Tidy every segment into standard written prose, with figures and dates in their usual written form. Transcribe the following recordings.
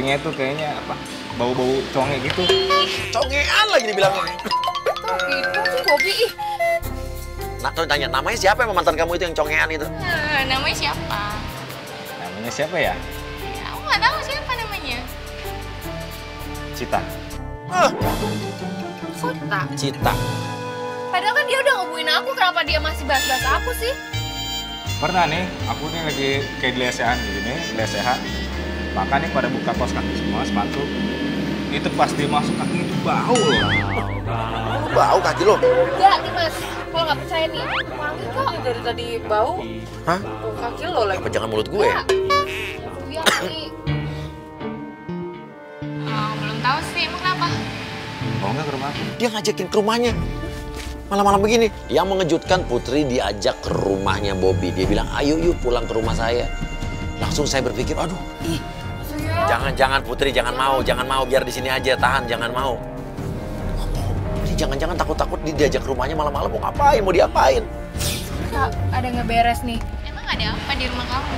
wanginya tuh kayaknya apa? Bau-bau conge gitu. Congean lagi dibilangnya. Kok gitu sih Bobby? Nah, tuh tanya, namanya siapa emang mantan kamu itu yang congean itu? Namanya siapa? Namanya siapa ya? Ya, aku nggak tahu siapa namanya. Cita. Cita. Cita. Padahal kan dia udah ngebuin aku, kenapa dia masih bahas-bahas aku sih? Pernah nih, aku nih lagi kayak di lesehan gini, lesehan. Maka nih pada buka kaos kaki semua, sepatu. Itu pas dia masuk kaki itu bau loh. Bau kaki lo? Enggak nih Mas, kalau nggak percaya nih, wangi kok. Dari tadi bau. Hah? Bau kaki lo lagi. Apa jangan mulut gue ya? Iya nih. Belum tahu sih, emang kenapa? Mau nggak ke rumah aku? Dia ngajakin ke rumahnya. Malam-malam begini. Yang mengejutkan, Putri diajak ke rumahnya Bobby. Dia bilang, ayo yuk pulang ke rumah saya. Langsung saya berpikir, aduh. Jangan Putri, jangan mau, biar di sini aja, tahan, jangan mau. Ini jangan-jangan takut-takut diajak ke rumahnya malam-malam mau ngapain, mau diapain? Kak, ada nggak beres nih? Emang ada apa di rumah kamu?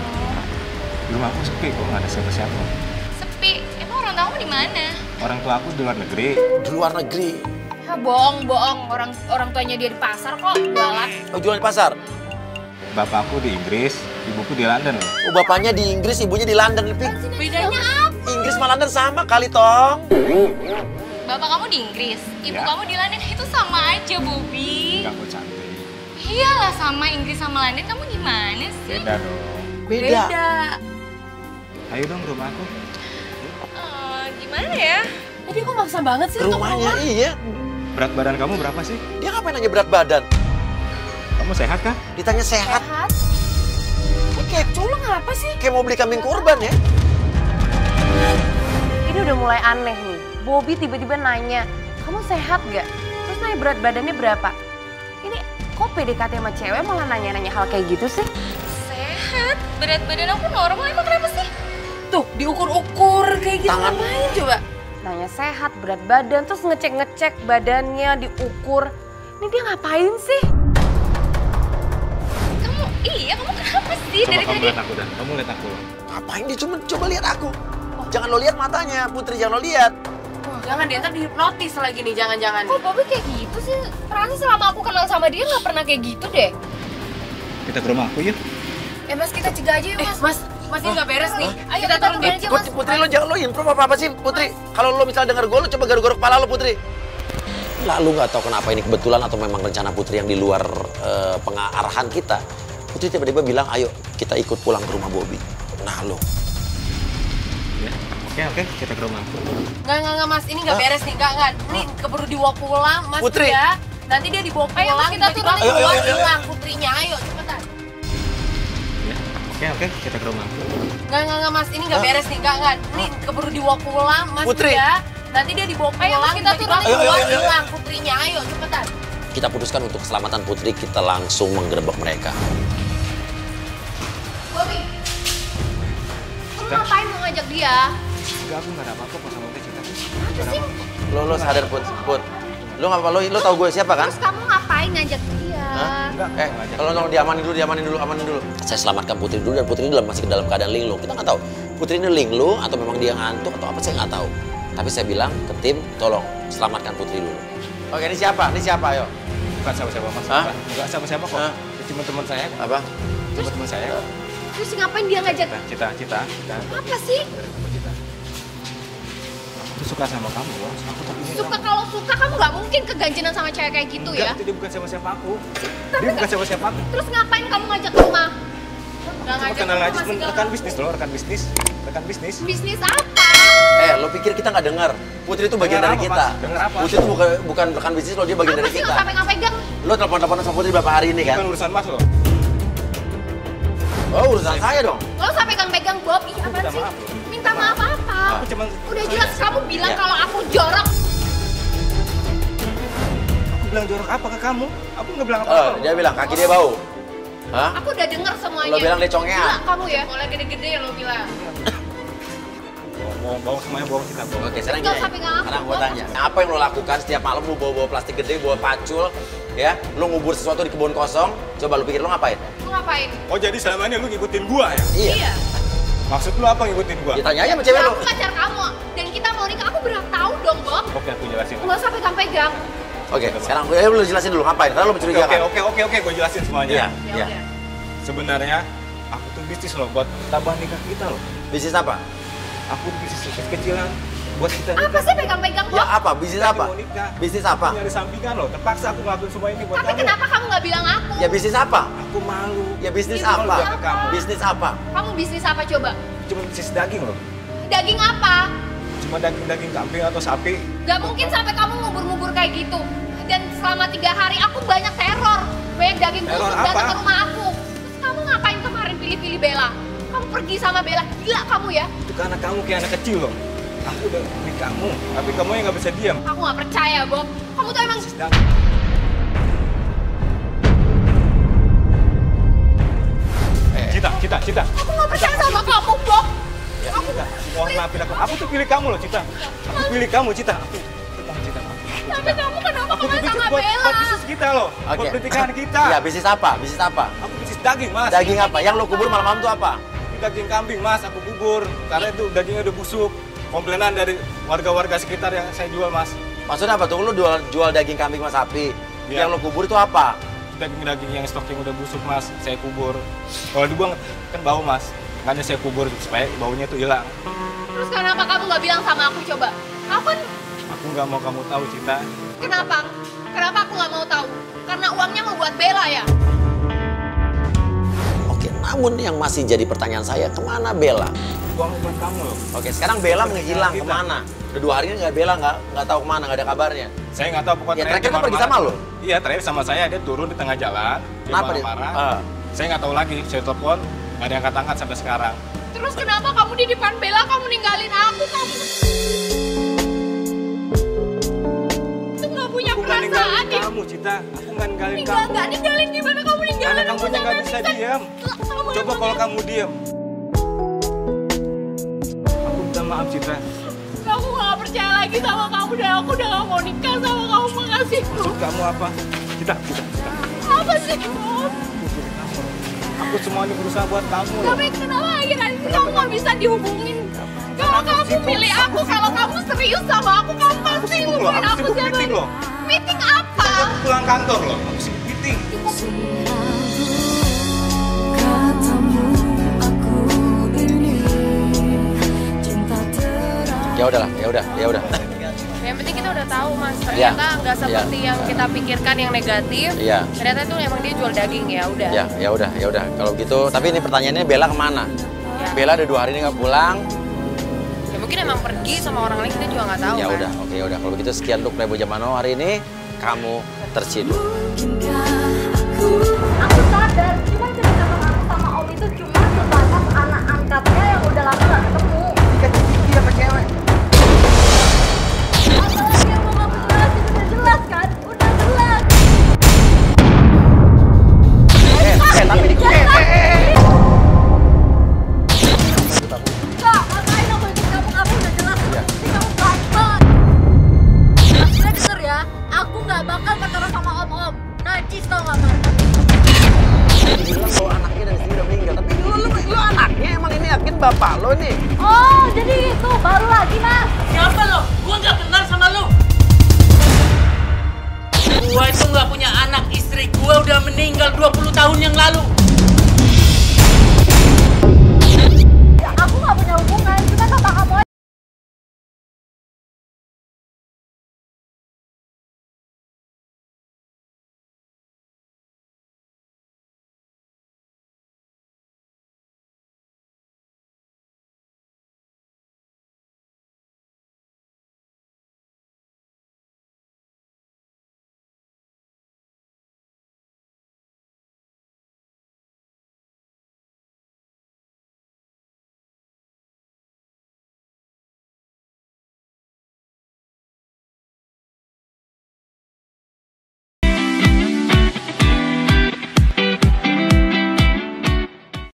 Di rumah aku sepi kok, nggak ada siapa-siapa. Sepi. Emang orang tua kamu di mana? Orang tua aku di luar negeri. Di luar negeri. Ya, bohong. Orang tuanya dia di pasar kok, jualan. Oh, jualan di pasar? Bapakku di Inggris, ibuku di London loh. Oh, bapaknya di Inggris, ibunya di London. Bedanya apa? Inggris sama London sama kali, Tong. Bapak kamu di Inggris, ibu kamu di London, itu sama aja, Bobby. Enggak kok cantik. Iyalah, sama Inggris sama London, kamu gimana sih? Beda dong. Beda. Ayo dong ke rumah aku. Gimana ya? Tadi kok maksa banget sih Ke rumahnya, iya. Berat badan kamu berapa sih? Dia ngapain nanya berat badan? Kamu sehat kah? Ditanya sehat. Ini kayak culung apa sih? Kayak mau beli kambing kurban ya. Ini udah mulai aneh nih. Bobby tiba-tiba nanya, kamu sehat gak? Terus nanya berat badannya berapa? Ini kok PDKT sama cewek malah nanya-nanya hal kayak gitu sih? Sehat, berat badan aku normal, emang kenapa sih? Tuh, diukur-ukur kayak gitu Tangan. ngapain coba? Nanya sehat, berat badan, terus ngecek-ngecek badannya, diukur. Ini dia ngapain sih? Kamu kenapa sih Coba dari kamu tadi? lihat aku dah, kamu lihat aku. Ngapain dia coba lihat aku. Jangan lo lihat matanya, Putri, jangan lo lihat. Jangan dia ntar dihipnotis lagi nih, jangan-jangan. Kok Bobby kayak gitu sih? Perasaan selama aku kenal sama dia nggak pernah kayak gitu deh. Kita ke rumah aku yuk. Mas, kita cegah aja yuk, Mas. Mas ini nggak beres nih. Ayo kita turun aja, Mas. Putri, lo jangan lo improve apa-apa sih, Putri. Kalau lo misalnya denger gue, lo coba garuk-garuk kepala lo, Putri. Lalu nggak tahu kenapa ini kebetulan atau memang rencana Putri yang di luar pengarahan kita. Putri tiba-tiba bilang, ayo kita ikut pulang ke rumah Bobby. Nah lo. Ya, oke, kita ke rumah aku. Nggak, Mas. Ini nggak beres nih, nggak. Ini keburu dibawa pulang, Mas. Putri. Ya. Nanti dia dibawa pulang. Ayo, Mas, kita turun. Ayo. Hilang Putrinya, ayo cepetan. Ya, oke, kita ke rumah aku. Nggak, Mas. Ini nggak beres nih, nggak. Ini keburu dibawa pulang, Mas. Putri. Ya. Nanti dia dibawa pulang. Ayo, Mas, kita turun. Ayo. Hilang Putrinya, ayo cepetan. Kita putuskan untuk keselamatan Putri, kita langsung menggerebek mereka. Bobby, kamu ngapain mau ngajak dia? Enggak, aku nggak ada apa-apa kok sama dia cerita. Apa sih? Lo sadar, Put. Lo nggak apa-apa, lo tahu gue siapa kan? Terus kamu ngapain ngajak dia? Enggak, Tolong diamanin dulu. Saya selamatkan Putri dulu dan Putri ini masih dalam keadaan linglung. Kita nggak tahu Putri ini linglung atau memang dia ngantuk atau apa, saya nggak tahu. Tapi saya bilang ke tim, tolong selamatkan Putri dulu. Oke, ini siapa? Ayo. Bukan siapa-siapa, Mas. Hah? Enggak siapa-siapa kok. Hah? Ini teman-teman saya. Apa? Teman-teman saya. Terus ngapain dia ngajak? Cita. Apa sih? Aku suka sama kamu, Bos. Aku tapi Kalau suka kamu nggak mungkin keganjinan sama cewek kayak gitu ya? Enggak, dia bukan siapa-siapa aku. Dia bukan siapa-siapa aku. Terus ngapain kamu ngajak ke rumah? Cuma kenal aja, rekan bisnis loh, rekan bisnis. Bisnis apa? Lo pikir kita nggak dengar? Putri itu bagian Dengar dari apa, kita. Mas? Dengar apa? Putri itu bukan rekan bisnis lo, dia bagian Apa dari sih kita. nggak sampai nggak pegang? Lo telepon-teleponan sama Putri berapa hari ini kan? Bukan urusan Mas loh. Oh, urusan saya dong. Lo sampai pegang Bob, ih apa Minta sih? maaf loh. Minta maaf apa? Aku cuman Udah jelas kamu bilang Ya. kalau aku jorok. aku bilang jorok apa ke kamu? Aku nggak bilang Oh, apa-apa. dia bilang kaki dia bau. Hah? Aku udah denger semuanya. Lo bilang dia congean. Gila kamu ya. Mulai gede-gede lo bilang. Bawa semuanya bawa kita. Oke, sekarang Enggak gini. sampai nggak Sekarang ngaku. gue tanya, apa yang lo lakukan setiap malam lo bawa plastik gede, bawa pacul, ya? Lo ngubur sesuatu di kebun kosong, coba lo pikir lo ngapain? Lo ngapain? Oh, jadi selama ini lu ngikutin gua ya? Iya. Iya. Maksud lu apa ngikutin gua? Ya tanya aja sama cewek lo. Aku pacar kamu, dan kita mau nikah, aku berhak tahu dong, Bob. Oke, aku jelasin. Nggak usah pegang-pegang. Oke, sekarang lu jelasin dulu ngapain? Karena lu mencurigakan. Oke, gua jelasin semuanya. Iya, Ya iya. udah. Sebenarnya aku tuh bisnis loh buat tambah nikah kita loh. Bisnis apa? Aku bisnis kecilan buat kita Apa nikah. sih pegang-pegang, Ya Bob? apa? Bisnis Kita apa? mau nikah. Bisnis apa? Aku nyari sampingan loh. Terpaksa aku ngelakuin semua ini buat Tapi kamu. kenapa kamu nggak bilang aku? Ya bisnis apa? Aku malu. Ya bisnis Bisnis apa? apa kamu? Bisnis apa? Kamu bisnis apa coba? Cuma bisnis daging loh. Daging apa? Cuma daging kambing atau sapi. Gak mungkin sampai kamu ngubur-ngubur kayak gitu. Dan selama 3 hari aku banyak teror. Banyak daging Teror busuk datang apa? ke rumah aku. Terus kamu ngapain kemarin pilih-pilih Bella? Kamu pergi sama Bella. Gila kamu ya. Itu karena kamu kayak anak kecil loh. Aku udah pilih kamu, tapi kamu yang nggak bisa diam. Aku gak percaya, Bob. Kamu tuh emang... Bisnis daging. Cita. Aku gak percaya sama kamu, Bob. Ya, Cita, mohon maafin aku. Aku tuh pilih kamu loh, Cita. Aku pilih kamu, Cita. Aku mohon Cita. Tapi kamu kenapa Aku tuh kemarin bisnis sama buat Bella? bisnis kita loh. Buat pernikahan kita. Ya bisnis apa? Bisnis apa? Aku bisnis daging, Mas. Daging apa? Yang lo kubur malam-malam tuh apa? Daging kambing, Mas. Aku kubur. Karena itu dagingnya udah busuk. Komplainan dari warga-warga sekitar yang saya jual, Mas. Maksudnya apa tuh? Lo jual daging kambing sama sapi. Iya. Yang lo kubur itu apa? Daging-daging yang stoknya udah busuk, Mas. Saya kubur. Kalau dibuang kan bau, Mas. Makanya saya kubur supaya baunya itu hilang. Terus kenapa kamu gak bilang sama aku coba? Aku kan... Aku nggak mau kamu tahu, Cita. Kenapa? Kenapa aku gak mau tahu? Karena uangnya mau buat Bella ya? Oke, namun yang masih jadi pertanyaan saya, kemana Bella? Uang buat kamu loh. Oke, sekarang Bella menghilang Kita. kemana? Udah 2 hari ini nggak Bella nggak tahu kemana, nggak ada kabarnya. Saya nggak tahu pokoknya. Ya, terakhir kan pergi sama lo? Iya, terakhir sama saya. Dia turun di tengah jalan. Dia Kenapa dia? marah-marah. Saya nggak tahu lagi. Saya telepon, nggak ada yang angkat-angkat sampai sekarang. Terus kenapa kamu di depan Bella, kamu ninggalin aku, kamu tuh gak punya Aku nggak perasaan ninggalin ya? kamu, Cita. Aku nggak ninggalin kamu. Nggak ninggalin gimana kamu ninggalin? Karena Aku kamunya nggak bisa diam. Coba kalau kamu diam. Aku minta maaf, Cita. Aku gak percaya lagi sama kamu dan aku udah gak mau nikah sama kamu. Makasih, Bob. Maksud kamu apa? Cita. Apa sih, Bob? Aku semua ini berusaha buat kamu loh. Tapi kenapa akhir-akhir ini kamu gak bisa dihubungin? Kalau kamu pilih aku, kalau kamu serius sama aku, kamu pasti sibuk loh, hubungin aku aku sibuk siapa? meeting loh. Meeting apa? Aku pulang kantor loh. Aku sibuk meeting. Ya udahlah, ya udah. Yang penting kita udah tahu mas, Iya. ternyata nggak seperti yang kita pikirkan yang negatif. Iya. Ternyata itu emang dia jual daging ya udah. Ya udah. Kalau gitu, tapi ini pertanyaannya Bella kemana? Ya. Bella udah 2 hari ini nggak pulang. Ya mungkin emang pergi sama orang lain kita juga nggak tahu Ya kan. udah, oke ya udah. Kalau gitu sekian untuk Playboy Jamano hari ini. Kamu terciduk. Aku sadar, cuma kedekatan aku sama Om itu cuma sebatas anak angkatnya yang udah lama gak ketemu. Dikasih sama cewek. Apalagi yang mau kamu jelasin udah jelas kan? Udah jelas. Tapi Kak, ngapain aku ikut kamu udah jelas. Ini kamu baik banget. Akhirnya denger ya, aku gak bakal pacaran sama Om. Najis tau gak kamu? bilang kalau anaknya dan istri udah meninggal. Tapi lu anaknya emang ini yakin bapak lo nih. Oh, jadi itu baru lagi mas. Siapa lo? Gua nggak kenal sama lo. Gua itu nggak punya anak, istri gua udah meninggal 20 tahun yang lalu.